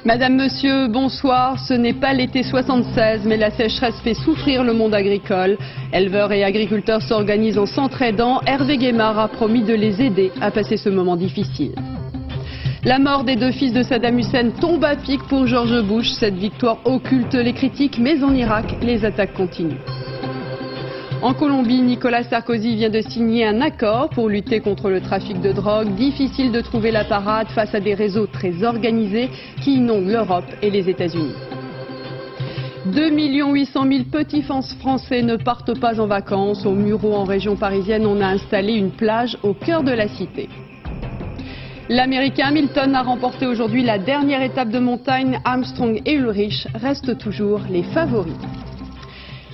Madame, monsieur, bonsoir. Ce n'est pas l'été 76, mais la sécheresse fait souffrir le monde agricole. Éleveurs et agriculteurs s'organisent en s'entraidant. Hervé Guémard a promis de les aider à passer ce moment difficile. La mort des deux fils de Saddam Hussein tombe à pic pour George Bush. Cette victoire occulte les critiques, mais en Irak, les attaques continuent. En Colombie, Nicolas Sarkozy vient de signer un accord pour lutter contre le trafic de drogue. Difficile de trouver la parade face à des réseaux très organisés qui inondent l'Europe et les États-Unis. 2 800 000 petits Français ne partent pas en vacances. Au Mureau, en région parisienne, on a installé une plage au cœur de la cité. L'Américain Hamilton a remporté aujourd'hui la dernière étape de montagne. Armstrong et Ulrich restent toujours les favoris.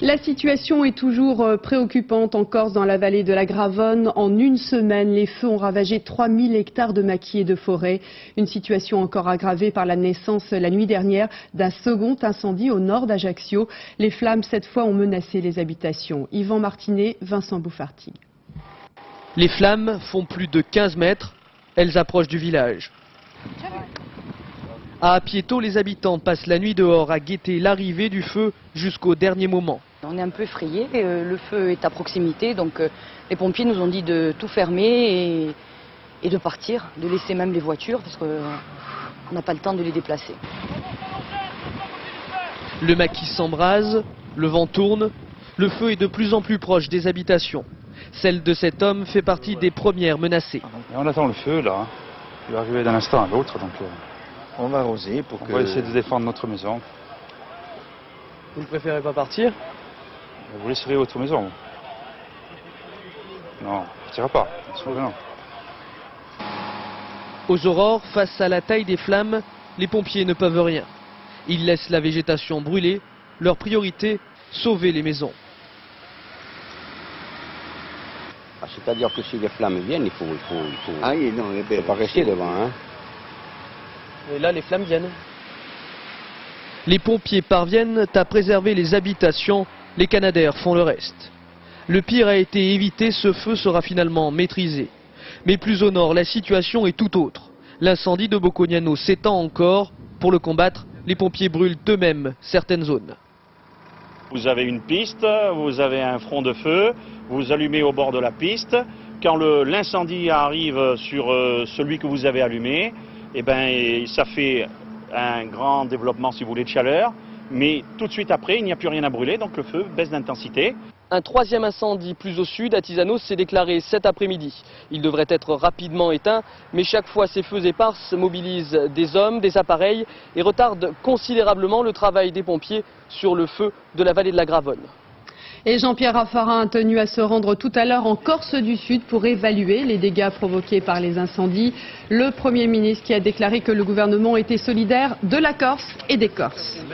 La situation est toujours préoccupante en Corse, dans la vallée de la Gravonne. En une semaine, les feux ont ravagé 3000 hectares de maquis et de forêts. Une situation encore aggravée par la naissance la nuit dernière d'un second incendie au nord d'Ajaccio. Les flammes, cette fois, ont menacé les habitations. Yvan Martinet, Vincent Bouffarti. Les flammes font plus de 15 mètres. Elles approchent du village. À Piéto, les habitants passent la nuit dehors à guetter l'arrivée du feu jusqu'au dernier moment. On est un peu effrayés, le feu est à proximité, donc les pompiers nous ont dit de tout fermer et de partir, de laisser même les voitures parce qu'on n'a pas le temps de les déplacer. Le maquis s'embrase, le vent tourne, le feu est de plus en plus proche des habitations. Celle de cet homme fait partie des premières menacées. On attend le feu là, il va arriver d'un instant à l'autre, donc on va arroser pour on va essayer de défendre notre maison. Vous ne préférez pas partir? Vous laisserez votre maison? Non, on ne partira pas. Non. Aux aurores, face à la taille des flammes, les pompiers ne peuvent rien. Ils laissent la végétation brûler. Leur priorité, sauver les maisons. C'est-à-dire que si les flammes viennent, il faut ah oui, non, faut pas rester devant. Hein. Et là, les flammes viennent. Les pompiers parviennent à préserver les habitations. Les Canadaires font le reste. Le pire a été évité, ce feu sera finalement maîtrisé. Mais plus au nord, la situation est tout autre. L'incendie de Bocognano s'étend encore. Pour le combattre, les pompiers brûlent eux-mêmes certaines zones. Vous avez une piste, vous avez un front de feu, vous allumez au bord de la piste. Quand l'incendie arrive sur celui que vous avez allumé, eh ben, ça fait un grand développement, si vous voulez, de chaleur. Mais tout de suite après, il n'y a plus rien à brûler, donc le feu baisse d'intensité. Un troisième incendie plus au sud, à Tisanos, s'est déclaré cet après-midi. Il devrait être rapidement éteint, mais chaque fois ces feux éparses mobilisent des hommes, des appareils et retardent considérablement le travail des pompiers sur le feu de la vallée de la Gravonne. Et Jean-Pierre Raffarin a tenu à se rendre tout à l'heure en Corse du Sud pour évaluer les dégâts provoqués par les incendies. Le Premier ministre qui a déclaré que le gouvernement était solidaire de la Corse et des Corses.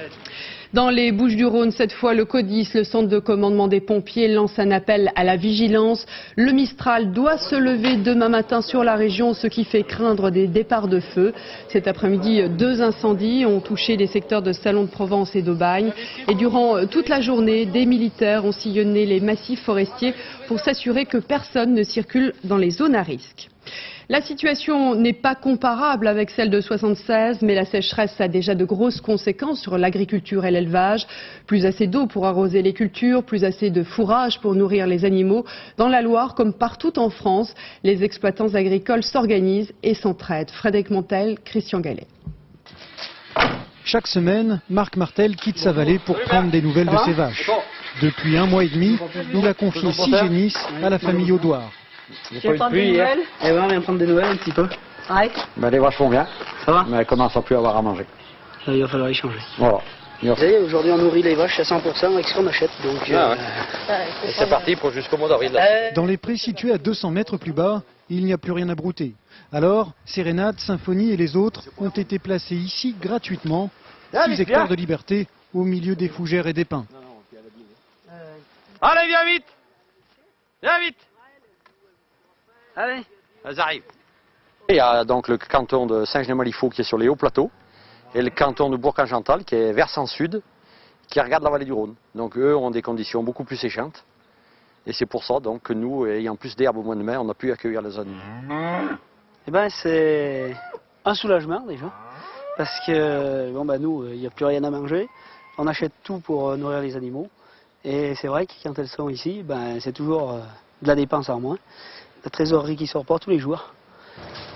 Dans les Bouches-du-Rhône, cette fois, le CODIS, le centre de commandement des pompiers, lance un appel à la vigilance. Le Mistral doit se lever demain matin sur la région, ce qui fait craindre des départs de feu. Cet après-midi, 2 incendies ont touché les secteurs de Salon de Provence et d'Aubagne. Et durant toute la journée, des militaires ont sillonné les massifs forestiers pour s'assurer que personne ne circule dans les zones à risque. La situation n'est pas comparable avec celle de 76, mais la sécheresse a déjà de grosses conséquences sur l'agriculture et l'élevage. Plus assez d'eau pour arroser les cultures, plus assez de fourrage pour nourrir les animaux. Dans la Loire, comme partout en France, les exploitants agricoles s'organisent et s'entraident. Frédéric Montel, Christian Gallet. Chaque semaine, Marc Martel quitte sa vallée pour prendre des nouvelles de ses vaches. Depuis 1 mois et demi, il a confié 6 génisses à la famille Audouard. Je vais prendre des nouvelles. Eh ben, on vient prendre des nouvelles un petit peu. Ouais. Ben, les vaches vont bien, Ça va? mais elles commencent à plus avoir à manger. Il va falloir y changer. Voilà. Vous savez, aujourd'hui on nourrit les vaches à 100% avec ce qu'on achète. Donc, Et c'est parti pour jusqu'au mois d'avril. Dans les prés situés à 200 mètres plus bas, il n'y a plus rien à brouter. Alors, Sérénade, Symphonie et les autres ont été placés ici gratuitement, 6 hectares de liberté au milieu des fougères et des pins. Allez, viens vite! Viens vite! allez. Elles arrivent. Il y a donc le canton de Saint-Genis-Malifaux qui est sur les hauts plateaux et le canton de Bourg-en-Gental qui est versant sud, qui regarde la vallée du Rhône. Donc eux ont des conditions beaucoup plus séchantes. Et c'est pour ça donc, que nous, ayant plus d'herbe au mois de mai, on a pu accueillir les animaux. Eh ben, c'est un soulagement déjà. parce que bon, bah, nous, il n'y a plus rien à manger. On achète tout pour nourrir les animaux. Et c'est vrai que quand elles sont ici, ben, c'est toujours de la dépense en moins. La trésorerie qui sort pas tous les jours.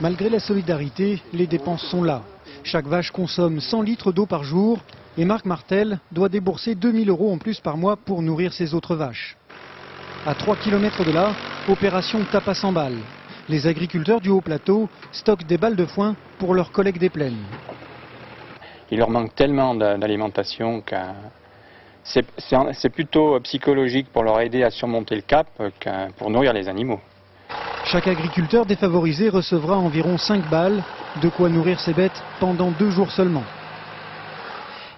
Malgré la solidarité, les dépenses sont là. Chaque vache consomme 100 litres d'eau par jour et Marc Martel doit débourser 2000 € en plus par mois pour nourrir ses autres vaches. À 3 km de là, opération tape à 100 balles. Les agriculteurs du Haut-Plateau stockent des balles de foin pour leurs collègues des plaines. Il leur manque tellement d'alimentation que c'est plutôt psychologique pour leur aider à surmonter le cap que pour nourrir les animaux. Chaque agriculteur défavorisé recevra environ 5 balles, de quoi nourrir ses bêtes pendant 2 jours seulement.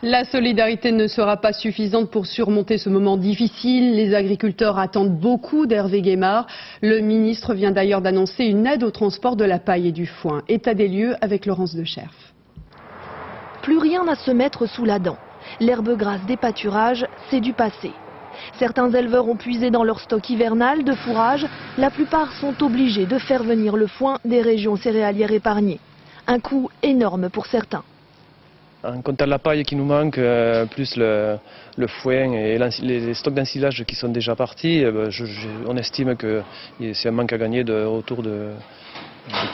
La solidarité ne sera pas suffisante pour surmonter ce moment difficile. Les agriculteurs attendent beaucoup d'Hervé Guémard. Le ministre vient d'ailleurs d'annoncer une aide au transport de la paille et du foin. État des lieux avec Laurence Decherf. Plus rien à se mettre sous la dent. L'herbe grasse des pâturages, c'est du passé. Certains éleveurs ont puisé dans leur stock hivernal de fourrage. La plupart sont obligés de faire venir le foin des régions céréalières épargnées. Un coût énorme pour certains. En comptant la paille qui nous manque, plus le foin et les stocks d'ensilage qui sont déjà partis, on estime que c'est un manque à gagner autour de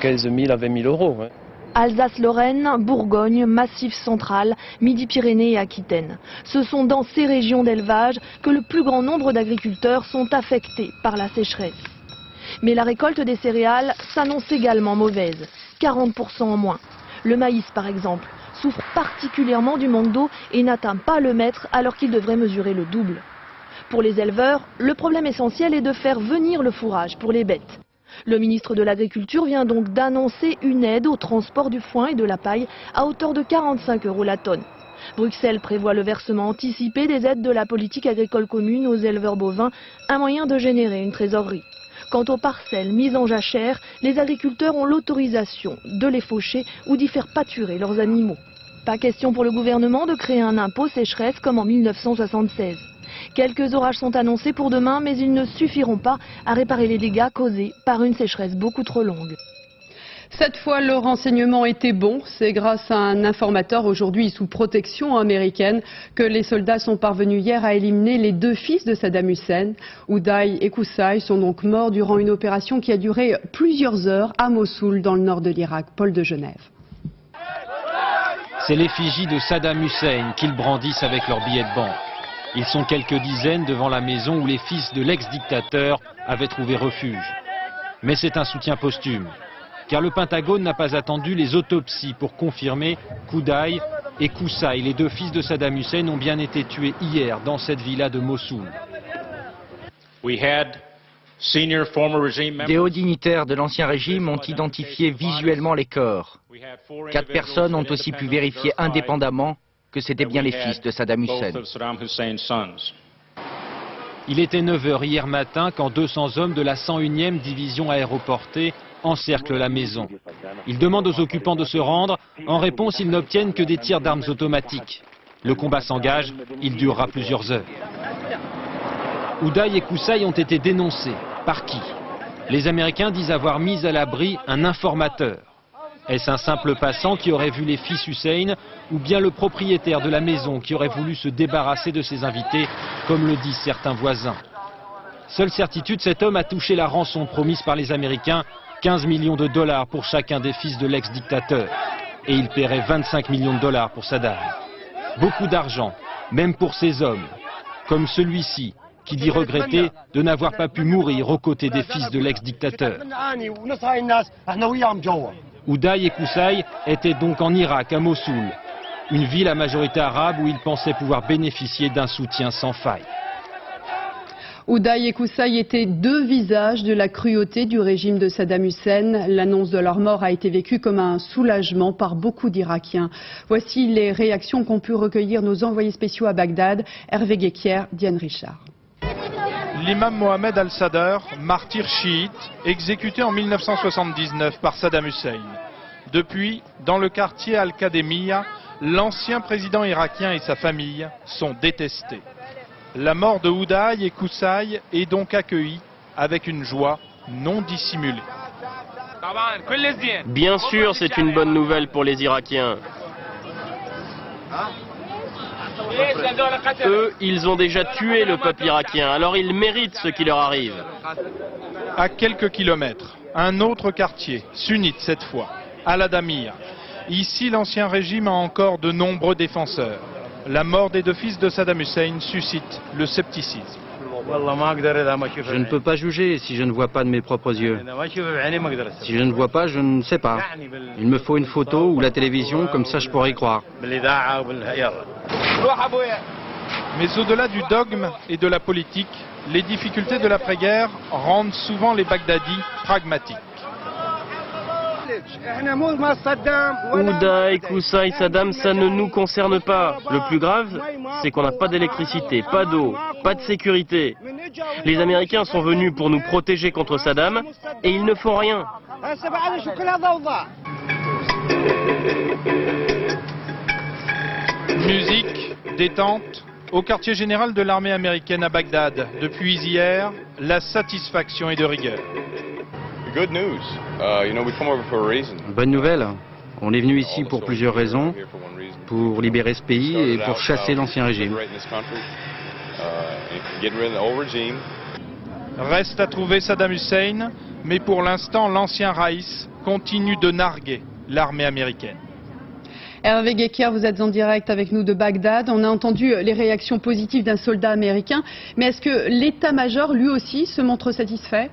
15 000 à 20 000 €. Ouais. Alsace-Lorraine, Bourgogne, Massif central, Midi-Pyrénées et Aquitaine. Ce sont dans ces régions d'élevage que le plus grand nombre d'agriculteurs sont affectés par la sécheresse. Mais la récolte des céréales s'annonce également mauvaise, 40% en moins. Le maïs, par exemple, souffre particulièrement du manque d'eau et n'atteint pas le mètre alors qu'il devrait mesurer le double. Pour les éleveurs, le problème essentiel est de faire venir le fourrage pour les bêtes. Le ministre de l'Agriculture vient donc d'annoncer une aide au transport du foin et de la paille à hauteur de 45 € la tonne. Bruxelles prévoit le versement anticipé des aides de la politique agricole commune aux éleveurs bovins, un moyen de générer une trésorerie. Quant aux parcelles mises en jachère, les agriculteurs ont l'autorisation de les faucher ou d'y faire pâturer leurs animaux. Pas question pour le gouvernement de créer un impôt sécheresse comme en 1976. Quelques orages sont annoncés pour demain, mais ils ne suffiront pas à réparer les dégâts causés par une sécheresse beaucoup trop longue. Cette fois, le renseignement était bon. C'est grâce à un informateur aujourd'hui sous protection américaine que les soldats sont parvenus hier à éliminer les 2 fils de Saddam Hussein. Oudaï et Koussaï sont donc morts durant une opération qui a duré plusieurs heures à Mossoul, dans le nord de l'Irak. Paul de Genève. C'est l'effigie de Saddam Hussein qu'ils brandissent avec leurs billets de banque. Ils sont quelques dizaines devant la maison où les fils de l'ex-dictateur avaient trouvé refuge. Mais c'est un soutien posthume, car le Pentagone n'a pas attendu les autopsies pour confirmer qu'Oudaï et Koussaï, les 2 fils de Saddam Hussein, ont bien été tués hier dans cette villa de Mossoul. Des hauts dignitaires de l'ancien régime ont identifié visuellement les corps. 4 personnes ont aussi pu vérifier indépendamment que c'était bien les fils de Saddam Hussein. Il était 9 h hier matin quand 200 hommes de la 101e division aéroportée encerclent la maison. Ils demandent aux occupants de se rendre. En réponse, ils n'obtiennent que des tirs d'armes automatiques. Le combat s'engage, il durera plusieurs heures. Oudaï et Koussaï ont été dénoncés. Par qui? Les Américains disent avoir mis à l'abri un informateur. Est-ce un simple passant qui aurait vu les fils Hussein ou bien le propriétaire de la maison qui aurait voulu se débarrasser de ses invités, comme le disent certains voisins? Seule certitude, cet homme a touché la rançon promise par les Américains, 15 millions de dollars pour chacun des fils de l'ex-dictateur. Et il paierait 25 millions de dollars pour Saddam. Beaucoup d'argent, même pour ces hommes, comme celui-ci, qui dit regretter de n'avoir pas pu mourir aux côtés des fils de l'ex-dictateur. Oudaï et Koussaï étaient donc en Irak, à Mossoul, une ville à majorité arabe où ils pensaient pouvoir bénéficier d'un soutien sans faille. Oudaï et Koussaï étaient 2 visages de la cruauté du régime de Saddam Hussein. L'annonce de leur mort a été vécue comme un soulagement par beaucoup d'Irakiens. Voici les réactions qu'ont pu recueillir nos envoyés spéciaux à Bagdad, Hervé Guéquière, Diane Richard. L'imam Mohamed al-Sadr, martyr chiite, exécuté en 1979 par Saddam Hussein. Depuis, dans le quartier Al-Qademiyya, l'ancien président irakien et sa famille sont détestés. La mort de Oudaï et Koussaï est donc accueillie avec une joie non dissimulée. Bien sûr, c'est une bonne nouvelle pour les Irakiens. Eux, ils ont déjà tué le peuple irakien, alors ils méritent ce qui leur arrive. À quelques kilomètres, un autre quartier, sunnite cette fois, Al-Adamiyya. Ici, l'ancien régime a encore de nombreux défenseurs. La mort des deux fils de Saddam Hussein suscite le scepticisme. Je ne peux pas juger si je ne vois pas de mes propres yeux. Si je ne vois pas, je ne sais pas. Il me faut une photo ou la télévision, comme ça je pourrais y croire. Mais au-delà du dogme et de la politique, les difficultés de l'après-guerre rendent souvent les Bagdadis pragmatiques. Oudaï, Koussaï, Saddam, ça ne nous concerne pas. Le plus grave, c'est qu'on n'a pas d'électricité, pas d'eau, pas de sécurité. Les Américains sont venus pour nous protéger contre Saddam et ils ne font rien. Musique, détente, au quartier général de l'armée américaine à Bagdad. Depuis hier, la satisfaction est de rigueur. Bonne nouvelle, on est venu ici pour plusieurs raisons, pour libérer ce pays et pour chasser l'ancien régime. Reste à trouver Saddam Hussein, mais pour l'instant, l'ancien Raïs continue de narguer l'armée américaine. Hervé Guéquière, vous êtes en direct avec nous de Bagdad. On a entendu les réactions positives d'un soldat américain, mais est-ce que l'état-major, lui aussi, se montre satisfait ?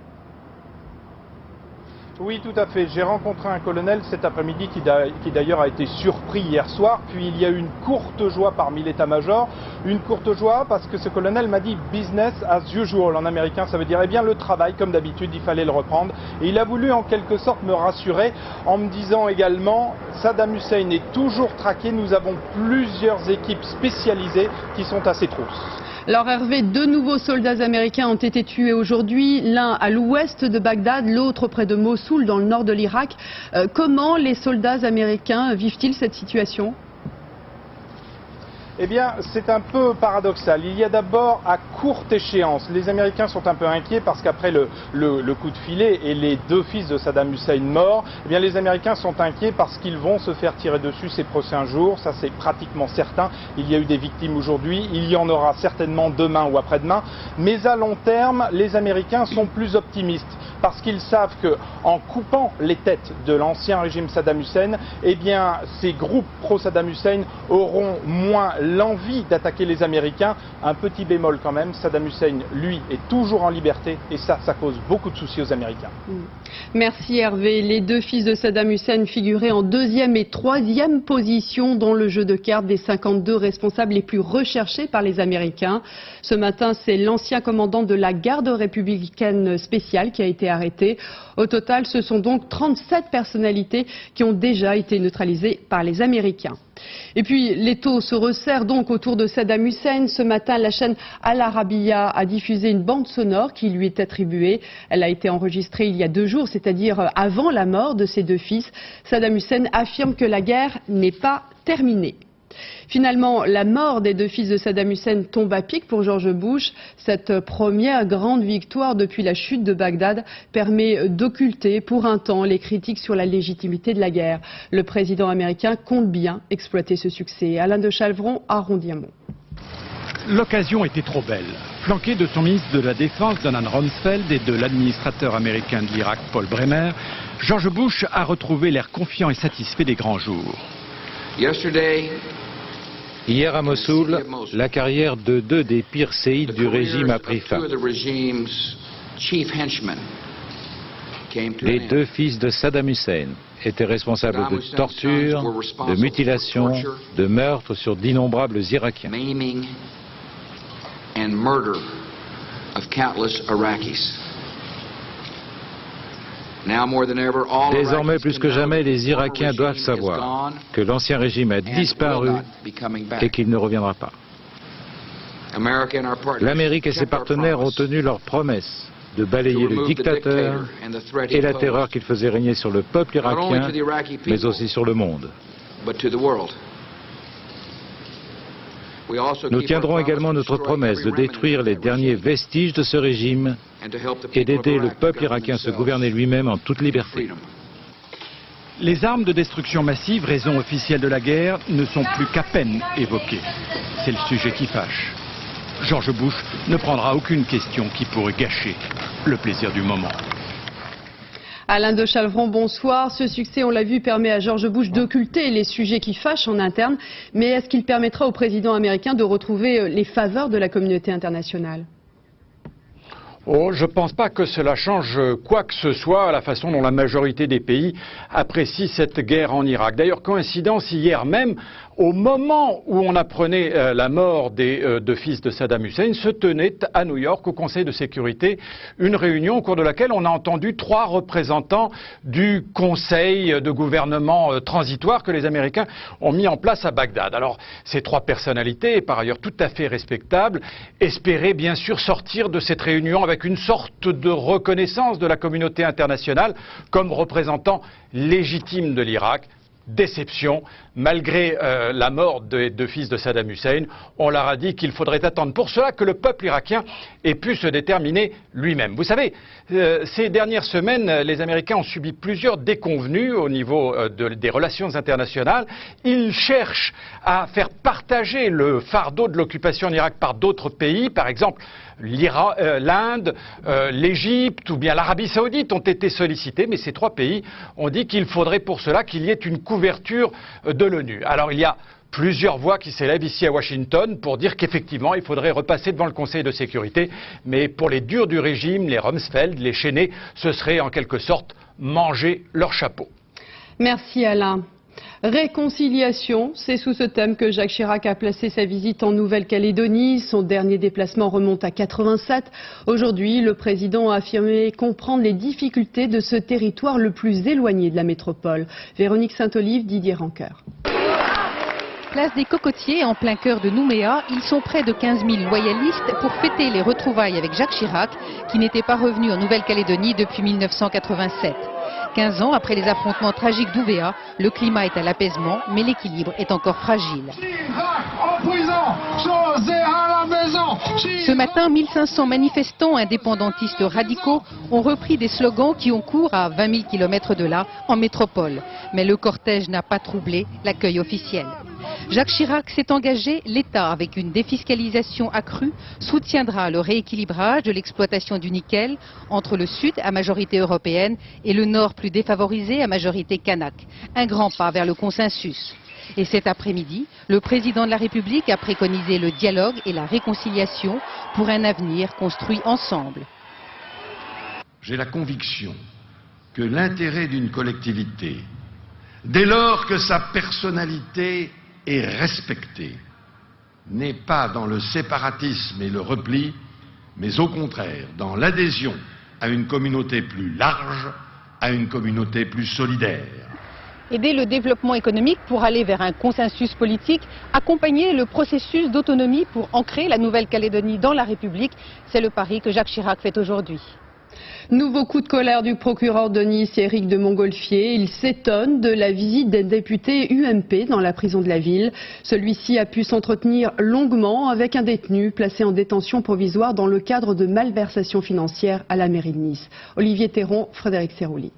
Oui, tout à fait. J'ai rencontré un colonel cet après-midi qui d'ailleurs a été surpris hier soir. Puis il y a eu une courte joie parmi l'état-major. Une courte joie parce que ce colonel m'a dit « business as usual » en américain. Ça veut dire, eh bien, le travail, comme d'habitude, il fallait le reprendre. Et il a voulu en quelque sorte me rassurer en me disant également « Saddam Hussein est toujours traqué. Nous avons plusieurs équipes spécialisées qui sont à ses trousses. » Alors Hervé, 2 nouveaux soldats américains ont été tués aujourd'hui, l'un à l'ouest de Bagdad, l'autre près de Mossoul, dans le nord de l'Irak. Comment les soldats américains vivent-ils cette situation ? Eh bien, c'est un peu paradoxal. Il y a d'abord à courte échéance. Les Américains sont un peu inquiets parce qu'après le coup de filet et les 2 fils de Saddam Hussein morts, eh bien, les Américains sont inquiets parce qu'ils vont se faire tirer dessus ces prochains jours. Ça, c'est pratiquement certain. Il y a eu des victimes aujourd'hui. Il y en aura certainement demain ou après-demain. Mais à long terme, les Américains sont plus optimistes parce qu'ils savent qu'en coupant les têtes de l'ancien régime Saddam Hussein, eh bien, ces groupes pro-Saddam Hussein auront moins l'envie d'attaquer les Américains. Un petit bémol quand même, Saddam Hussein, lui, est toujours en liberté et ça cause beaucoup de soucis aux Américains. Merci Hervé. Les 2 fils de Saddam Hussein figuraient en 2e et 3e position dans le jeu de cartes des 52 responsables les plus recherchés par les Américains. Ce matin, c'est l'ancien commandant de la garde républicaine spéciale qui a été arrêté. Au total, ce sont donc 37 personnalités qui ont déjà été neutralisées par les Américains. Et puis, l'étau se resserre donc autour de Saddam Hussein. Ce matin, la chaîne Al Arabiya a diffusé une bande sonore qui lui est attribuée. Elle a été enregistrée il y a 2 jours, c'est-à-dire avant la mort de ses 2 fils. Saddam Hussein affirme que la guerre n'est pas terminée. Finalement, la mort des 2 fils de Saddam Hussein tombe à pic pour George Bush. Cette première grande victoire depuis la chute de Bagdad permet d'occulter pour un temps les critiques sur la légitimité de la guerre. Le président américain compte bien exploiter ce succès. Alain de Chalvron à Rondiamont. L'occasion était trop belle. Flanqué de son ministre de la Défense, Donald Rumsfeld, et de l'administrateur américain de l'Irak, Paul Bremer, George Bush a retrouvé l'air confiant et satisfait des grands jours. Hier à Mossoul, la carrière de 2 des pires séides du régime a pris fin. Les 2 fils de Saddam Hussein étaient responsables de torture, de mutilation, de meurtres sur d'innombrables Irakiens. Désormais, plus que jamais, les Irakiens doivent savoir que l'ancien régime a disparu et qu'il ne reviendra pas. L'Amérique et ses partenaires ont tenu leur promesse de balayer le dictateur et la terreur qu'il faisait régner sur le peuple irakien, mais aussi sur le monde. Nous tiendrons également notre promesse de détruire les derniers vestiges de ce régime et d'aider le peuple irakien à se gouverner lui-même en toute liberté. Les armes de destruction massive, raison officielle de la guerre, ne sont plus qu'à peine évoquées. C'est le sujet qui fâche. George Bush ne prendra aucune question qui pourrait gâcher le plaisir du moment. Alain de Chalvron, bonsoir. Ce succès, on l'a vu, permet à George Bush d'occulter les sujets qui fâchent en interne. Mais est-ce qu'il permettra au président américain de retrouver les faveurs de la communauté internationale ? Oh, je ne pense pas que cela change quoi que ce soit à la façon dont la majorité des pays apprécient cette guerre en Irak. D'ailleurs, coïncidence, hier même, au moment où on apprenait la mort des deux fils de Saddam Hussein, se tenait à New York, au Conseil de sécurité, une réunion au cours de laquelle on a entendu 3 représentants du Conseil de gouvernement transitoire que les Américains ont mis en place à Bagdad. Alors, ces 3 personnalités, par ailleurs tout à fait respectables, espéraient bien sûr sortir de cette réunion avec une sorte de reconnaissance de la communauté internationale comme représentant légitime de l'Irak. Déception, malgré la mort des deux fils de Saddam Hussein, on leur a dit qu'il faudrait attendre pour cela que le peuple irakien ait pu se déterminer lui-même. Vous savez, ces dernières semaines, les Américains ont subi plusieurs déconvenues au niveau des relations internationales. Ils cherchent à faire partager le fardeau de l'occupation en Irak par d'autres pays, par exemple l'Inde, l'Égypte ou bien l'Arabie Saoudite ont été sollicités, mais ces 3 pays ont dit qu'il faudrait pour cela qu'il y ait une couverture de l'ONU. Alors il y a plusieurs voix qui s'élèvent ici à Washington pour dire qu'effectivement il faudrait repasser devant le Conseil de sécurité, mais pour les durs du régime, les Rumsfeld, les Cheney, ce serait en quelque sorte manger leur chapeau. Merci Alain. Réconciliation, c'est sous ce thème que Jacques Chirac a placé sa visite en Nouvelle-Calédonie. Son dernier déplacement remonte à 87. Aujourd'hui, le président a affirmé comprendre les difficultés de ce territoire le plus éloigné de la métropole. Véronique Saint-Olive, Didier Rancoeur. Place des Cocotiers, en plein cœur de Nouméa, ils sont près de 15 000 loyalistes pour fêter les retrouvailles avec Jacques Chirac, qui n'était pas revenu en Nouvelle-Calédonie depuis 1987. 15 ans après les affrontements tragiques d'Ouvéa, le climat est à l'apaisement, mais l'équilibre est encore fragile. Ce matin, 1500 manifestants indépendantistes radicaux ont repris des slogans qui ont cours à 20 000 km de là, en métropole. Mais le cortège n'a pas troublé l'accueil officiel. Jacques Chirac s'est engagé, l'État, avec une défiscalisation accrue, soutiendra le rééquilibrage de l'exploitation du nickel entre le sud, à majorité européenne, et le nord plus défavorisé, à majorité kanak. Un grand pas vers le consensus. Et cet après-midi, le président de la République a préconisé le dialogue et la réconciliation pour un avenir construit ensemble. J'ai la conviction que l'intérêt d'une collectivité, dès lors que sa personnalité est respectée, n'est pas dans le séparatisme et le repli, mais au contraire dans l'adhésion à une communauté plus large, à une communauté plus solidaire. Aider le développement économique pour aller vers un consensus politique, accompagner le processus d'autonomie pour ancrer la Nouvelle-Calédonie dans la République, c'est le pari que Jacques Chirac fait aujourd'hui. Nouveau coup de colère du procureur de Nice, Éric de Montgolfier. Il s'étonne de la visite d'un député UMP dans la prison de la ville. Celui-ci a pu s'entretenir longuement avec un détenu placé en détention provisoire dans le cadre de malversations financières à la mairie de Nice. Olivier Théron, Frédéric Serrouli.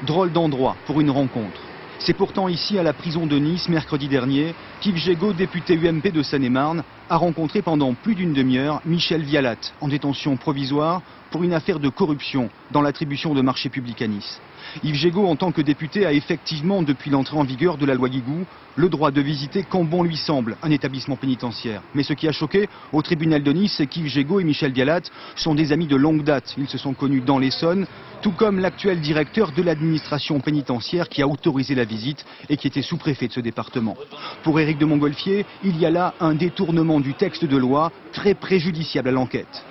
Drôle d'endroit pour une rencontre. C'est pourtant ici, à la prison de Nice, mercredi dernier, qu'Yves Gégaud, député UMP de Seine-et-Marne, a rencontré pendant plus d'une demi-heure Michel Vialat, en détention provisoire pour une affaire de corruption dans l'attribution de marchés publics à Nice. Yves Gégaud, en tant que député, a effectivement, depuis l'entrée en vigueur de la loi Guigou, le droit de visiter quand bon lui semble un établissement pénitentiaire. Mais ce qui a choqué au tribunal de Nice, c'est qu'Yves Gégaud et Michel Vialat sont des amis de longue date. Ils se sont connus dans l'Essonne, tout comme l'actuel directeur de l'administration pénitentiaire qui a autorisé la visite et qui était sous-préfet de ce département. Pour Éric de Montgolfier, il y a là un détournement du texte de loi très préjudiciable à l'enquête.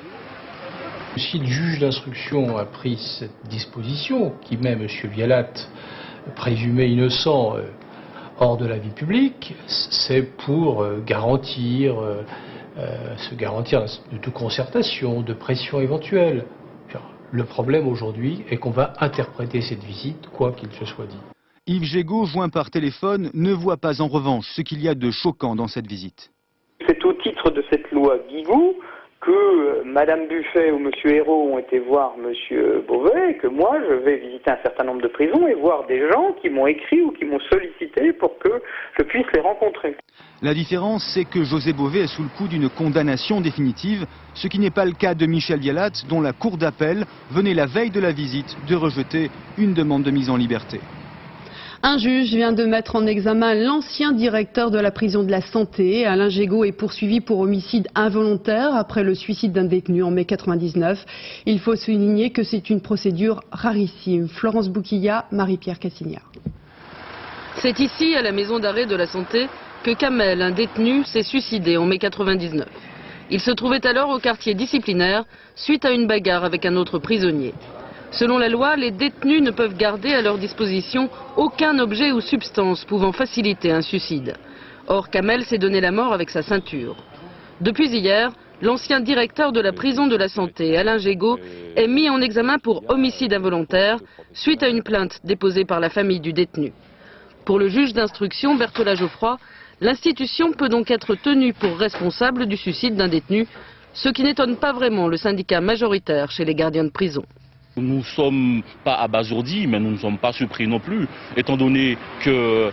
Si le juge d'instruction a pris cette disposition, qui met M. Vialat, présumé innocent, hors de la vie publique, c'est pour se garantir de toute concertation, de pression éventuelle. Le problème aujourd'hui est qu'on va interpréter cette visite, quoi qu'il se soit dit. Yves Gégaud, joint par téléphone, ne voit pas en revanche ce qu'il y a de choquant dans cette visite. C'est au titre de cette loi Guigou que Madame Buffet ou Monsieur Hérault ont été voir Monsieur Beauvais, et que moi je vais visiter un certain nombre de prisons et voir des gens qui m'ont écrit ou qui m'ont sollicité pour que je puisse les rencontrer. La différence, c'est que José Bové est sous le coup d'une condamnation définitive, ce qui n'est pas le cas de Michel Vialat, dont la cour d'appel venait la veille de la visite de rejeter une demande de mise en liberté. Un juge vient de mettre en examen l'ancien directeur de la prison de la Santé. Alain Gégaud est poursuivi pour homicide involontaire après le suicide d'un détenu en mai 1999. Il faut souligner que c'est une procédure rarissime. Florence Bouquilla, Marie-Pierre Cassignard. C'est ici, à la maison d'arrêt de la Santé, que Kamel, un détenu, s'est suicidé en mai 1999. Il se trouvait alors au quartier disciplinaire suite à une bagarre avec un autre prisonnier. Selon la loi, les détenus ne peuvent garder à leur disposition aucun objet ou substance pouvant faciliter un suicide. Or, Kamel s'est donné la mort avec sa ceinture. Depuis hier, l'ancien directeur de la prison de la Santé, Alain Gégaud, est mis en examen pour homicide involontaire suite à une plainte déposée par la famille du détenu. Pour le juge d'instruction, Bertholat Geoffroy, l'institution peut donc être tenue pour responsable du suicide d'un détenu, ce qui n'étonne pas vraiment le syndicat majoritaire chez les gardiens de prison. Nous ne sommes pas abasourdis, mais nous ne sommes pas surpris non plus, étant donné que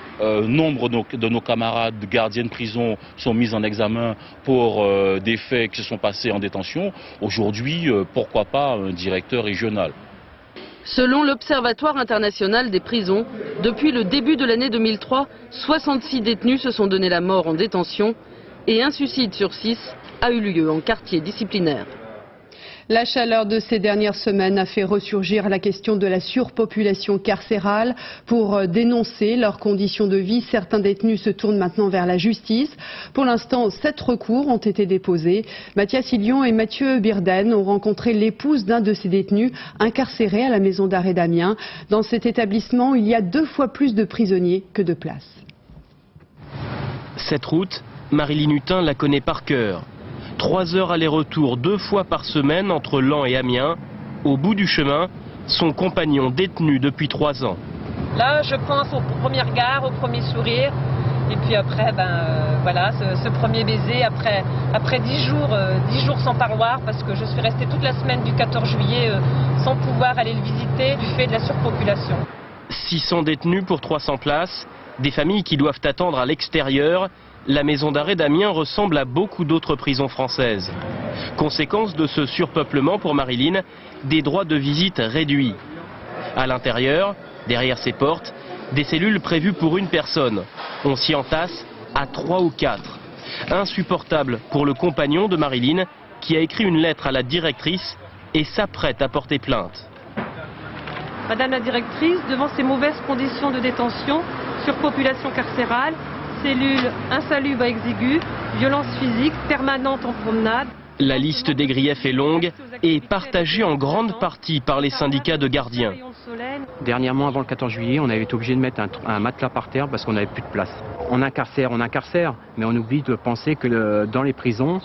nombre de nos camarades gardiens de prison sont mis en examen pour des faits qui se sont passés en détention. Aujourd'hui, pourquoi pas un directeur régional? Selon l'Observatoire international des prisons, depuis le début de l'année 2003, 66 détenus se sont donné la mort en détention et un suicide sur 6 a eu lieu en quartier disciplinaire. La chaleur de ces dernières semaines a fait ressurgir la question de la surpopulation carcérale. Pour dénoncer leurs conditions de vie, certains détenus se tournent maintenant vers la justice. Pour l'instant, 7 recours ont été déposés. Mathias Hillion et Mathieu Birden ont rencontré l'épouse d'un de ces détenus incarcéré à la maison d'arrêt d'Amiens. Dans cet établissement, il y a 2 fois plus de prisonniers que de places. Cette route, Marilyn Hutin la connaît par cœur. 3 heures aller-retour 2 fois par semaine entre Laon et Amiens. Au bout du chemin, son compagnon détenu depuis 3 ans. Là, je pense au premier regard, au premier sourire. Et puis après, voilà, ce premier baiser, après 10 jours sans parloir, parce que je suis restée toute la semaine du 14 juillet sans pouvoir aller le visiter du fait de la surpopulation. 600 détenus pour 300 places, des familles qui doivent attendre à l'extérieur. La maison d'arrêt d'Amiens ressemble à beaucoup d'autres prisons françaises. Conséquence de ce surpeuplement pour Marilyn, des droits de visite réduits. À l'intérieur, derrière ces portes, des cellules prévues pour une personne. On s'y entasse à 3 ou 4. Insupportable pour le compagnon de Marilyn qui a écrit une lettre à la directrice et s'apprête à porter plainte. Madame la directrice, devant ces mauvaises conditions de détention, surpopulation carcérale, cellules insalubres et exiguës, violence physique, permanente en promenade. La liste des griefs est longue et partagée en grande partie par les syndicats de gardiens. Dernièrement, avant le 14 juillet, on avait été obligé de mettre un matelas par terre parce qu'on n'avait plus de place. On incarcère, mais on oublie de penser que dans les prisons,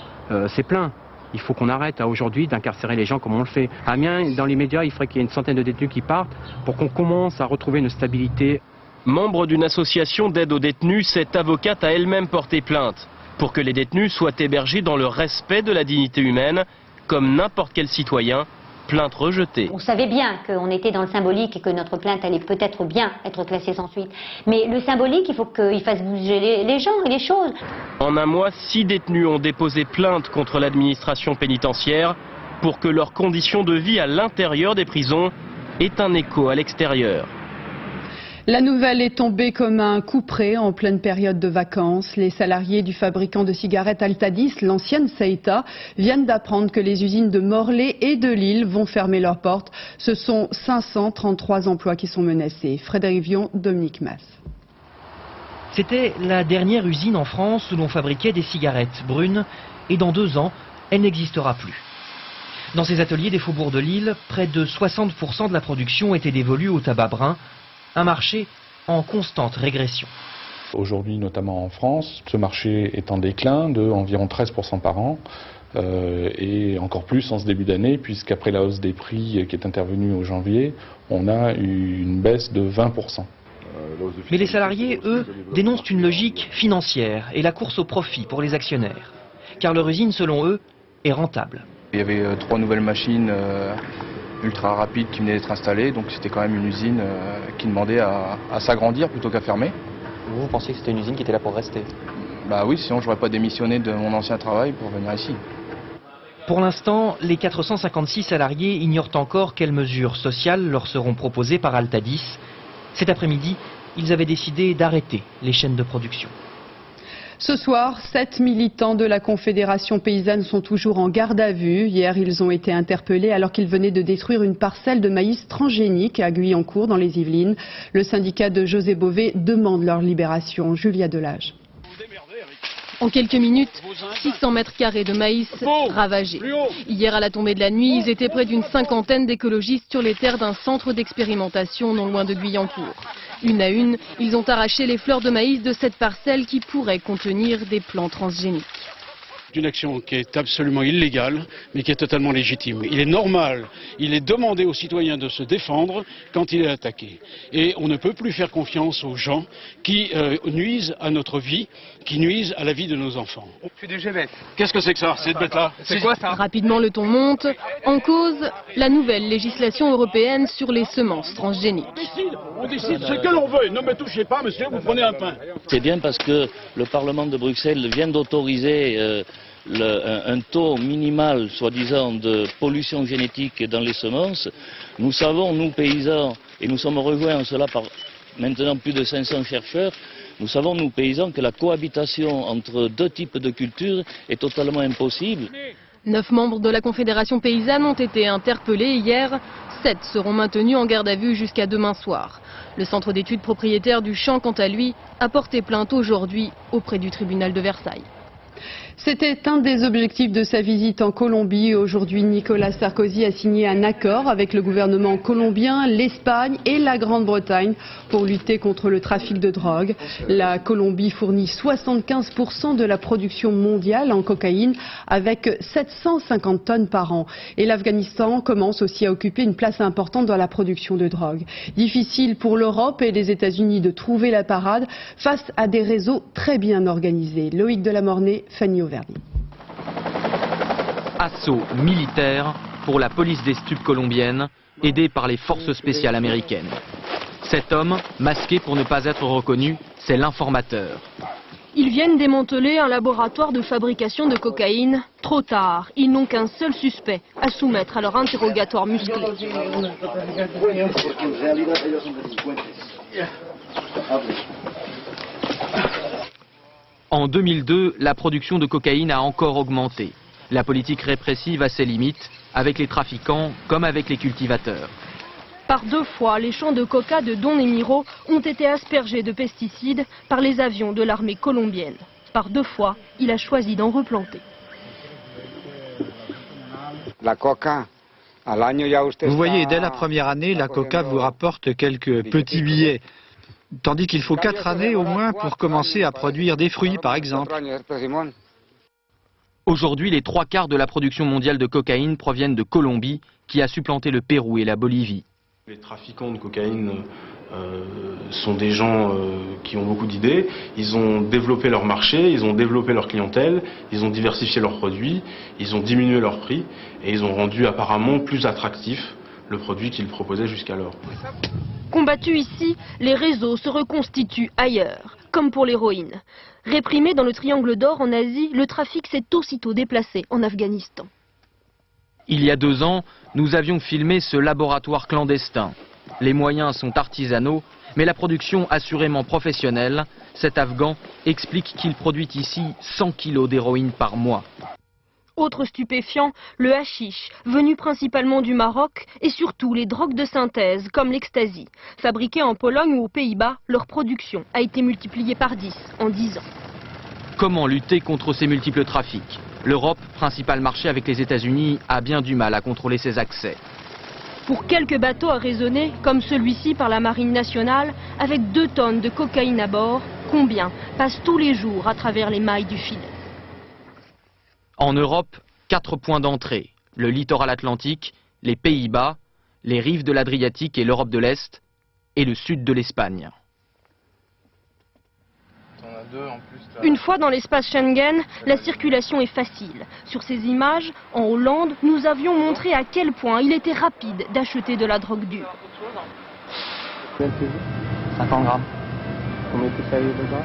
c'est plein. Il faut qu'on arrête aujourd'hui d'incarcérer les gens comme on le fait. À Amiens, dans les médias, il faudrait qu'il y ait une centaine de détenus qui partent pour qu'on commence à retrouver une stabilité. Membre d'une association d'aide aux détenus, cette avocate a elle-même porté plainte pour que les détenus soient hébergés dans le respect de la dignité humaine, comme n'importe quel citoyen. Plainte rejetée. On savait bien qu'on était dans le symbolique et que notre plainte allait peut-être bien être classée sans suite. Mais le symbolique, il faut qu'il fasse bouger les gens et les choses. En un mois, 6 détenus ont déposé plainte contre l'administration pénitentiaire pour que leurs conditions de vie à l'intérieur des prisons aient un écho à l'extérieur. La nouvelle est tombée comme un couperet en pleine période de vacances. Les salariés du fabricant de cigarettes Altadis, l'ancienne Saïta, viennent d'apprendre que les usines de Morlaix et de Lille vont fermer leurs portes. Ce sont 533 emplois qui sont menacés. Frédéric Vion, Dominique Mas. C'était la dernière usine en France où l'on fabriquait des cigarettes brunes et dans 2 ans, elle n'existera plus. Dans ces ateliers des faubourgs de Lille, près de 60% de la production était dévolue au tabac brun. Un marché en constante régression. Aujourd'hui, notamment en France, ce marché est en déclin de environ 13% par an et encore plus en ce début d'année, puisqu'après la hausse des prix qui est intervenue au janvier, on a eu une baisse de 20%. Mais les salariés, eux, dénoncent une logique financière et la course au profit pour les actionnaires. Car leur usine, selon eux, est rentable. Il y avait 3 nouvelles machines ultra rapides qui venaient d'être installées, donc c'était quand même une usine qui demandait à s'agrandir plutôt qu'à fermer. Vous pensiez que c'était une usine qui était là pour rester? Bah oui, sinon j'aurais pas démissionné de mon ancien travail pour venir ici. Pour l'instant, les 456 salariés ignorent encore quelles mesures sociales leur seront proposées par Altadis. Cet après-midi, ils avaient décidé d'arrêter les chaînes de production. Ce soir, 7 militants de la Confédération paysanne sont toujours en garde à vue. Hier, ils ont été interpellés alors qu'ils venaient de détruire une parcelle de maïs transgénique à Guyancourt, dans les Yvelines. Le syndicat de José Bové demande leur libération. Julia Delage. En quelques minutes, 600 mètres carrés de maïs ravagés. Hier, à la tombée de la nuit, ils étaient près d'une cinquantaine d'écologistes sur les terres d'un centre d'expérimentation non loin de Guyancourt. Une à une, ils ont arraché les fleurs de maïs de cette parcelle qui pourrait contenir des plants transgéniques. Une action qui est absolument illégale, mais qui est totalement légitime. Il est normal, il est demandé aux citoyens de se défendre quand il est attaqué. Et on ne peut plus faire confiance aux gens qui nuisent à notre vie, qui nuisent à la vie de nos enfants. Je suis du GBS. Qu'est-ce que c'est que ça, cette bête-là? C'est quoi ça? Rapidement, le ton monte. En cause, la nouvelle législation européenne sur les semences transgéniques. On décide ce que l'on veut. Ne me touchez pas, monsieur, vous prenez un pain. C'est bien parce que le Parlement de Bruxelles vient d'autoriser un taux minimal, soi-disant, de pollution génétique dans les semences. Nous savons, nous paysans, et nous sommes rejoints en cela par maintenant plus de 500 chercheurs, nous savons, nous paysans, que la cohabitation entre deux types de cultures est totalement impossible. 9 membres de la Confédération paysanne ont été interpellés hier. 7 seront maintenus en garde à vue jusqu'à demain soir. Le centre d'études propriétaire du champ, quant à lui, a porté plainte aujourd'hui auprès du tribunal de Versailles. C'était un des objectifs de sa visite en Colombie. Aujourd'hui, Nicolas Sarkozy a signé un accord avec le gouvernement colombien, l'Espagne et la Grande-Bretagne pour lutter contre le trafic de drogue. La Colombie fournit 75% de la production mondiale en cocaïne avec 750 tonnes par an. Et l'Afghanistan commence aussi à occuper une place importante dans la production de drogue. Difficile pour l'Europe et les États-Unis de trouver la parade face à des réseaux très bien organisés. Loïc Delamornay, Fanny Auvergne. Assaut militaire pour la police des stupes colombienne, aidée par les forces spéciales américaines. Cet homme, masqué pour ne pas être reconnu, c'est l'informateur. Ils viennent démanteler un laboratoire de fabrication de cocaïne. Trop tard, ils n'ont qu'un seul suspect à soumettre à leur interrogatoire musclé. En 2002, la production de cocaïne a encore augmenté. La politique répressive a ses limites, avec les trafiquants comme avec les cultivateurs. Par 2 fois, les champs de coca de Don Emiro ont été aspergés de pesticides par les avions de l'armée colombienne. Par 2 fois, il a choisi d'en replanter. Vous voyez, dès la première année, la coca vous rapporte quelques petits billets. Tandis qu'il faut 4 années au moins pour commencer à produire des fruits, par exemple. Aujourd'hui, les 3/4 de la production mondiale de cocaïne proviennent de Colombie, qui a supplanté le Pérou et la Bolivie. Les trafiquants de cocaïne sont des gens qui ont beaucoup d'idées. Ils ont développé leur marché, ils ont développé leur clientèle, ils ont diversifié leurs produits, ils ont diminué leur prix et ils ont rendu apparemment plus attractif le produit qu'ils proposaient jusqu'alors. Combattus ici, les réseaux se reconstituent ailleurs, comme pour l'héroïne. Réprimé dans le Triangle d'Or en Asie, le trafic s'est aussitôt déplacé en Afghanistan. Il y a 2 ans, nous avions filmé ce laboratoire clandestin. Les moyens sont artisanaux, mais la production assurément professionnelle. Cet Afghan explique qu'il produit ici 100 kilos d'héroïne par mois. Autre stupéfiant, le hashish, venu principalement du Maroc, et surtout les drogues de synthèse, comme l'ecstasy. Fabriquées en Pologne ou aux Pays-Bas, leur production a été multipliée par 10 en 10 ans. Comment lutter contre ces multiples trafics? L'Europe, principal marché avec les États-Unis, a bien du mal à contrôler ses accès. Pour quelques bateaux à raisonner, comme celui-ci par la Marine nationale, avec 2 tonnes de cocaïne à bord, combien passent tous les jours à travers les mailles du filet? En Europe, 4 points d'entrée. Le littoral atlantique, les Pays-Bas, les rives de l'Adriatique et l'Europe de l'Est, et le sud de l'Espagne. Une fois dans l'espace Schengen, la circulation est facile. Sur ces images, en Hollande, nous avions montré à quel point il était rapide d'acheter de la drogue dure. 50 grammes. Combien tu payes le grammes?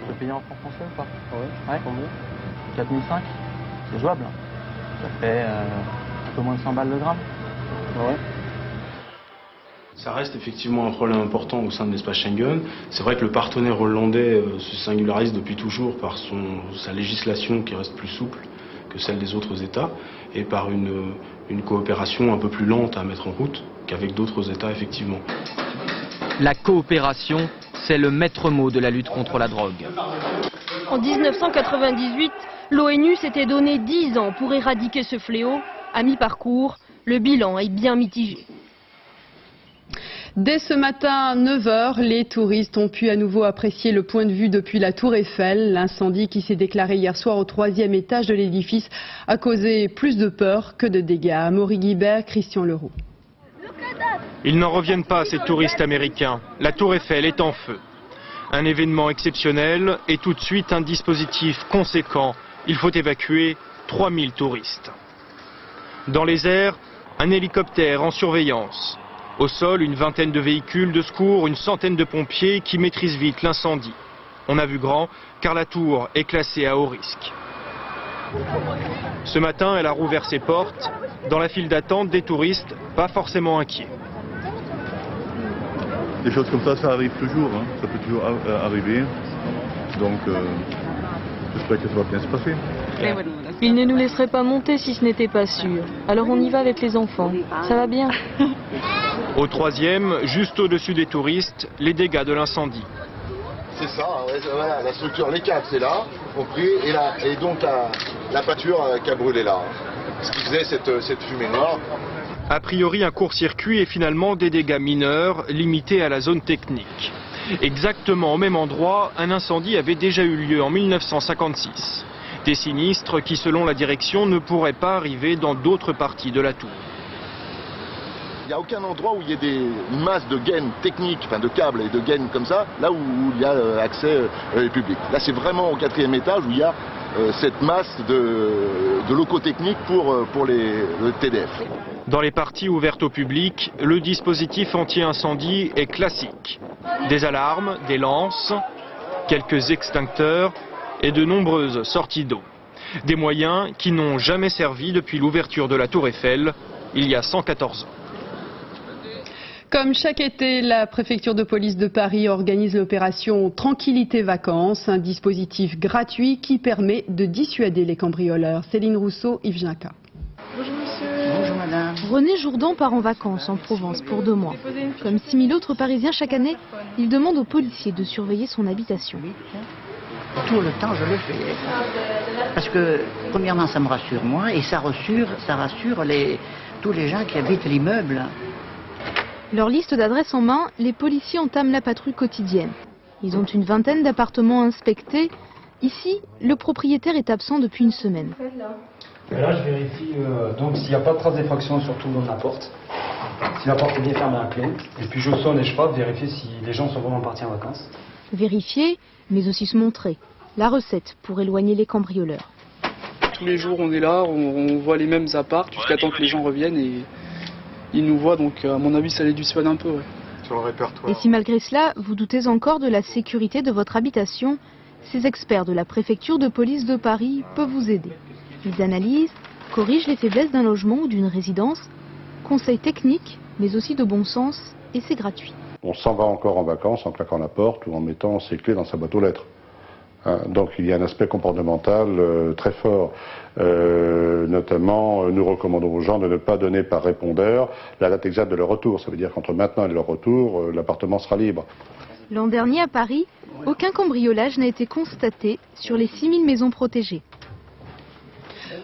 Je peux payer en francs français ou pas? Oui. Ouais. Combien? 4005. C'est jouable. Ça fait un peu moins de 100 balles le gramme. Ouais. Ça reste effectivement un problème important au sein de l'espace Schengen. C'est vrai que le partenaire hollandais se singularise depuis toujours par sa législation qui reste plus souple que celle des autres États et par une coopération un peu plus lente à mettre en route qu'avec d'autres États effectivement. La coopération, c'est le maître mot de la lutte contre la drogue. En 1998, l'ONU s'était donné 10 ans pour éradiquer ce fléau. À mi-parcours, le bilan est bien mitigé. Dès ce matin, à 9 h, les touristes ont pu à nouveau apprécier le point de vue depuis la Tour Eiffel. L'incendie qui s'est déclaré hier soir au 3e étage de l'édifice a causé plus de peur que de dégâts. Amaury Guibert, Christian Leroux. Ils n'en reviennent pas, ces touristes américains. La Tour Eiffel est en feu. Un événement exceptionnel et tout de suite un dispositif conséquent. Il faut évacuer 3000 touristes. Dans les airs, un hélicoptère en surveillance. Au sol, une vingtaine de véhicules de secours, une centaine de pompiers qui maîtrisent vite l'incendie. On a vu grand, car la tour est classée à haut risque. Ce matin, elle a rouvert ses portes. Dans la file d'attente, des touristes, pas forcément inquiets. Des choses comme ça arrive toujours, hein. Ça peut toujours arriver. Donc, j'espère que ça va bien se passer. Ils ne nous laisseraient pas monter si ce n'était pas sûr. Alors on y va avec les enfants. Ça va bien. Au 3e, juste au-dessus des touristes, les dégâts de l'incendie. C'est ça, ouais, voilà, la structure, les câbles, c'est là, compris, et donc la pâture qui a brûlé là. Ce qui faisait cette fumée noire. A priori, un court-circuit et finalement des dégâts mineurs limités à la zone technique. Exactement au même endroit, un incendie avait déjà eu lieu en 1956. Des sinistres qui, selon la direction, ne pourraient pas arriver dans d'autres parties de la tour. Il n'y a aucun endroit où il y ait une masse de gaines techniques, enfin de câbles et de gaines comme ça, là où il y a accès public. Là, c'est vraiment au 4e étage où il y a cette masse de locaux techniques pour le TDF. Dans les parties ouvertes au public, le dispositif anti-incendie est classique. Des alarmes, des lances, quelques extincteurs et de nombreuses sorties d'eau. Des moyens qui n'ont jamais servi depuis l'ouverture de la Tour Eiffel, il y a 114 ans. Comme chaque été, la préfecture de police de Paris organise l'opération Tranquillité Vacances, un dispositif gratuit qui permet de dissuader les cambrioleurs. Céline Rousseau, Yves Ginca. Bonjour monsieur. Bonjour madame. René Jourdan part en vacances en Provence pour 2 mois. Comme 6000 autres Parisiens chaque année, il demande aux policiers de surveiller son habitation. Tout le temps je le fais. Parce que premièrement ça me rassure moi et ça rassure tous les gens qui habitent l'immeuble. Leur liste d'adresses en main, les policiers entament la patrouille quotidienne. Ils ont une vingtaine d'appartements inspectés. Ici, le propriétaire est absent depuis une semaine. Et là, je vérifie donc s'il n'y a pas de trace d'effraction, surtout dans la porte. Si la porte est bien fermée à clé. Et puis je sonne et je frappe, vérifier si les gens sont vraiment partis en vacances. Vérifier, mais aussi se montrer. La recette pour éloigner les cambrioleurs. Tous les jours, on est là, on voit les mêmes apparts jusqu'à temps que les gens reviennent et ils nous voient. Donc, à mon avis, ça les dissuade un peu. Ouais. Sur le répertoire. Et si malgré cela, vous doutez encore de la sécurité de votre habitation, ces experts de la préfecture de police de Paris peuvent vous aider. Ils analysent, corrigent les faiblesses d'un logement ou d'une résidence, conseils techniques, mais aussi de bon sens, et c'est gratuit. On s'en va encore en vacances en claquant la porte ou en mettant ses clés dans sa boîte aux lettres. Donc il y a un aspect comportemental très fort. Notamment, nous recommandons aux gens de ne pas donner par répondeur la date exacte de leur retour. Ça veut dire qu'entre maintenant et leur retour, l'appartement sera libre. L'an dernier à Paris, aucun cambriolage n'a été constaté sur les 6000 maisons protégées.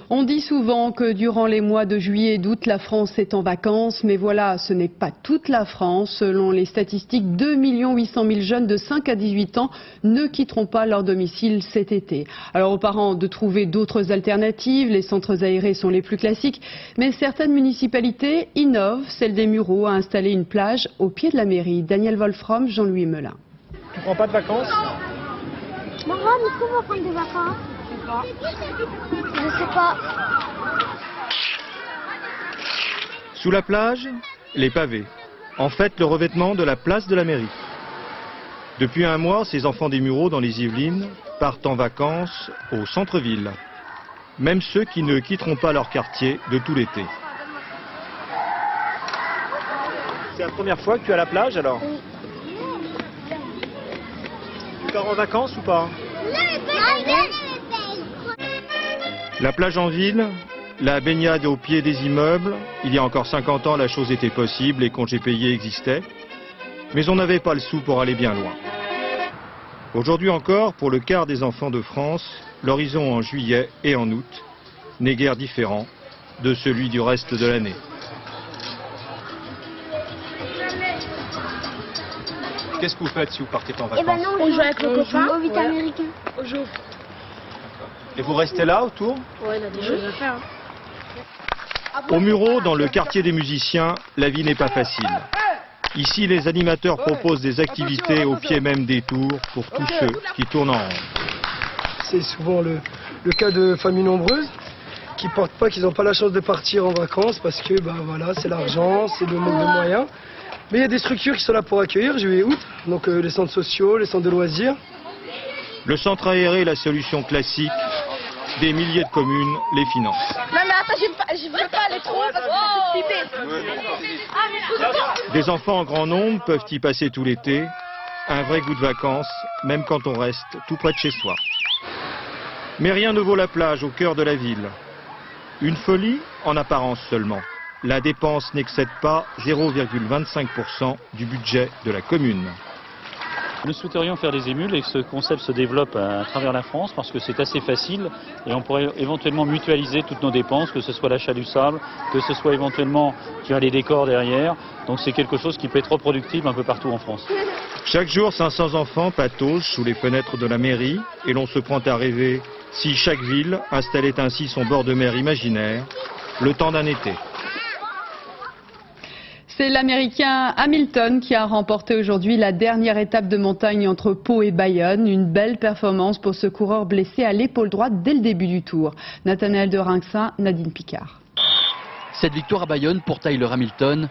On dit souvent que durant les mois de juillet et d'août, la France est en vacances, mais voilà, ce n'est pas toute la France. Selon les statistiques, 2 800 000 jeunes de 5 à 18 ans ne quitteront pas leur domicile cet été. Alors aux parents de trouver d'autres alternatives, les centres aérés sont les plus classiques, mais certaines municipalités innovent. Celle des Mureaux a installé une plage au pied de la mairie. Daniel Wolfram, Jean-Louis Melin. Tu prends pas de vacances? Maman, est-ce qu'on va prendre des vacances? Je sais pas. Sous la plage, les pavés. En fait, le revêtement de la place de la mairie. Depuis un mois, ces enfants des Mureaux dans les Yvelines partent en vacances au centre-ville. Même ceux qui ne quitteront pas leur quartier de tout l'été. C'est la première fois que tu es à la plage alors? Oui. Tu pars en vacances ou pas? La plage en ville, la baignade au pied des immeubles. Il y a encore 50 ans, la chose était possible, les congés payés existaient. Mais on n'avait pas le sou pour aller bien loin. Aujourd'hui encore, pour le quart des enfants de France, l'horizon en juillet et en août n'est guère différent de celui du reste de l'année. Qu'est-ce que vous faites si vous partez en vacances? Eh ben non, on joue avec le copain au 8 américain. On joue. Et vous restez là autour? Ouais, il a des choses à faire. Au Mureaux, dans le quartier des musiciens, la vie n'est pas facile. Ici, les animateurs proposent des activités au pied même des tours pour tous ceux qui tournent en rond. C'est souvent le cas de familles nombreuses qui n'ont pas la chance de partir en vacances parce que voilà, c'est l'argent, c'est le manque de moyens. Mais il y a des structures qui sont là pour accueillir, juillet et août, donc les centres sociaux, les centres de loisirs. Le centre aéré est la solution classique. Des milliers de communes les financent. Non mais attends, je veux pas aller trop parce que c'est Des enfants en grand nombre peuvent y passer tout l'été. Un vrai goût de vacances, même quand on reste tout près de chez soi. Mais rien ne vaut la plage au cœur de la ville. Une folie en apparence seulement. La dépense n'excède pas 0,25% du budget de la commune. Nous souhaiterions faire des émules et que ce concept se développe à travers la France parce que c'est assez facile et on pourrait éventuellement mutualiser toutes nos dépenses, que ce soit l'achat du sable, que ce soit éventuellement les décors derrière. Donc c'est quelque chose qui peut être reproductible un peu partout en France. Chaque jour, 500 enfants pataugent sous les fenêtres de la mairie et l'on se prend à rêver si chaque ville installait ainsi son bord de mer imaginaire le temps d'un été. C'est l'Américain Hamilton qui a remporté aujourd'hui la dernière étape de montagne entre Pau et Bayonne. Une belle performance pour ce coureur blessé à l'épaule droite dès le début du tour. Nathanaël de Rinxin, Nadine Picard. Cette victoire à Bayonne pour Tyler Hamilton,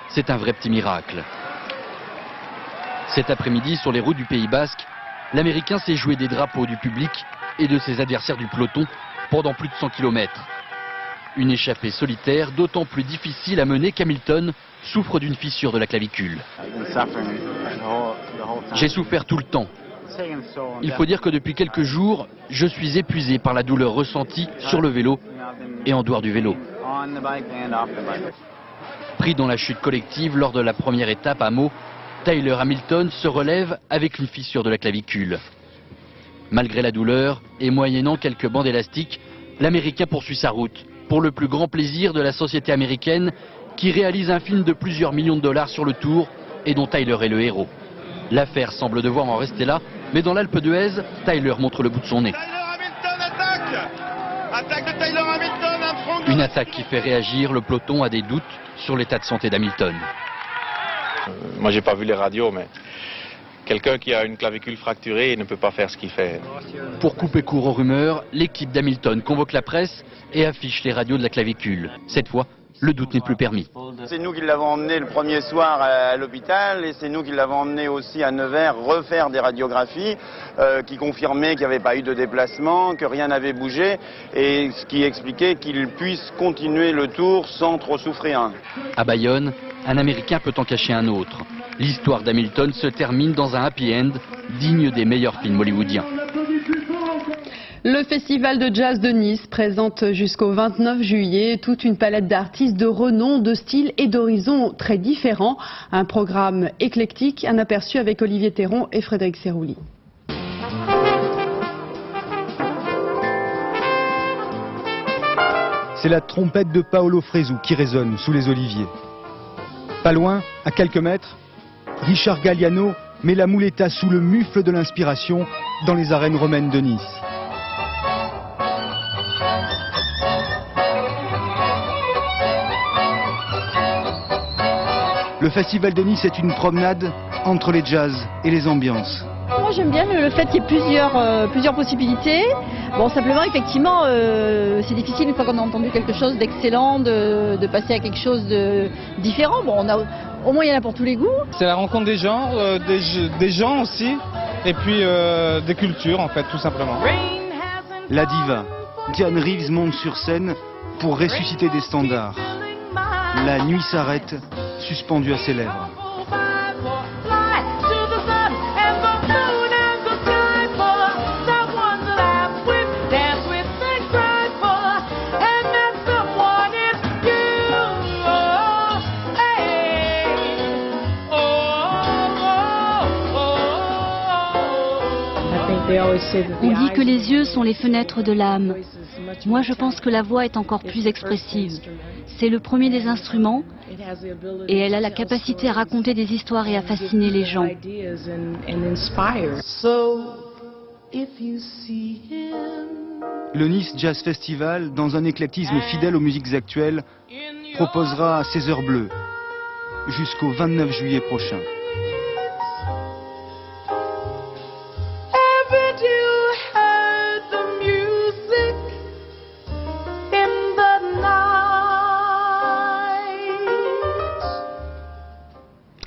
c'est un vrai petit miracle. Cet après-midi, sur les routes du Pays Basque, l'Américain s'est joué des drapeaux du public et de ses adversaires du peloton pendant plus de 100 km. Une échappée solitaire, d'autant plus difficile à mener qu'Hamilton souffre d'une fissure de la clavicule. J'ai souffert tout le temps. Il faut dire que depuis quelques jours, je suis épuisé par la douleur ressentie sur le vélo et en dehors du vélo. Pris dans la chute collective lors de la première étape à Meaux, Tyler Hamilton se relève avec une fissure de la clavicule. Malgré la douleur et moyennant quelques bandes élastiques, l'Américain poursuit sa route pour le plus grand plaisir de la société américaine qui réalise un film de plusieurs millions de dollars sur le Tour et dont Tyler est le héros. L'affaire semble devoir en rester là, mais dans l'Alpe d'Huez, Tyler montre le bout de son nez. Attaque de Tyler Hamilton, Une attaque qui fait réagir le peloton à des doutes sur l'état de santé d'Hamilton. Moi j'ai pas vu les radios, mais quelqu'un qui a une clavicule fracturée ne peut pas faire ce qu'il fait. Pour couper court aux rumeurs, l'équipe d'Hamilton convoque la presse et affiche les radios de la clavicule. Cette fois, le doute n'est plus permis. C'est nous qui l'avons emmené le premier soir à l'hôpital et c'est nous qui l'avons emmené aussi à Nevers refaire des radiographies qui confirmaient qu'il n'y avait pas eu de déplacement, que rien n'avait bougé et ce qui expliquait qu'il puisse continuer le tour sans trop souffrir. À Bayonne, un Américain peut en cacher un autre. L'histoire d'Hamilton se termine dans un happy end digne des meilleurs films hollywoodiens. Le Festival de Jazz de Nice présente jusqu'au 29 juillet toute une palette d'artistes de renom, de styles et d'horizons très différents. Un programme éclectique, un aperçu avec Olivier Théron et Frédéric Serrouli. C'est la trompette de Paolo Fresu qui résonne sous les oliviers. Pas loin, à quelques mètres, Richard Galliano met la muleta sous le mufle de l'inspiration dans les arènes romaines de Nice. Le Festival de Nice est une promenade entre les jazz et les ambiances. moi j'aime bien le fait qu'il y ait plusieurs possibilités. Bon, simplement, effectivement, c'est difficile une fois qu'on a entendu quelque chose d'excellent, de passer à quelque chose de différent. Bon, au moins il y en a pour tous les goûts. C'est la rencontre des genres, des gens aussi, et puis des cultures en fait, tout simplement. La diva, Diane Reeves monte sur scène pour ressusciter des standards. La nuit s'arrête, suspendue à ses lèvres. On dit que les yeux sont les fenêtres de l'âme. Moi, je pense que la voix est encore plus expressive. C'est le premier des instruments et elle a la capacité à raconter des histoires et à fasciner les gens. Le Nice Jazz Festival, dans un éclectisme fidèle aux musiques actuelles, proposera 16 heures bleues jusqu'au 29 juillet prochain.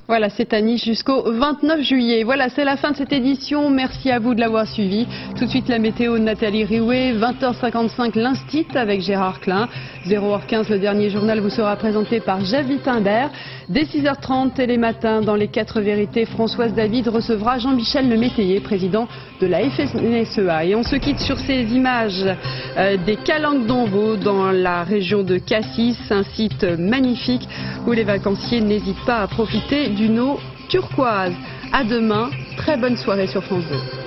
Voilà, c'est à Nice jusqu'au 29 juillet. Voilà, c'est la fin de cette édition. Merci à vous de l'avoir suivi. Tout de suite, la météo de Nathalie Riouet. 20h55, l'Instit avec Gérard Klein. 0h15, le dernier journal vous sera présenté par Jeff Wittender. Dès 6h30, Télématin, dans les 4 vérités, Françoise David recevra Jean-Michel Lemétayer, président de la FNSEA. Et on se quitte sur ces images des Calanques d'Envaux dans la région de Cassis, un site magnifique où les vacanciers n'hésitent pas à profiter d'une eau turquoise. À demain, très bonne soirée sur France 2.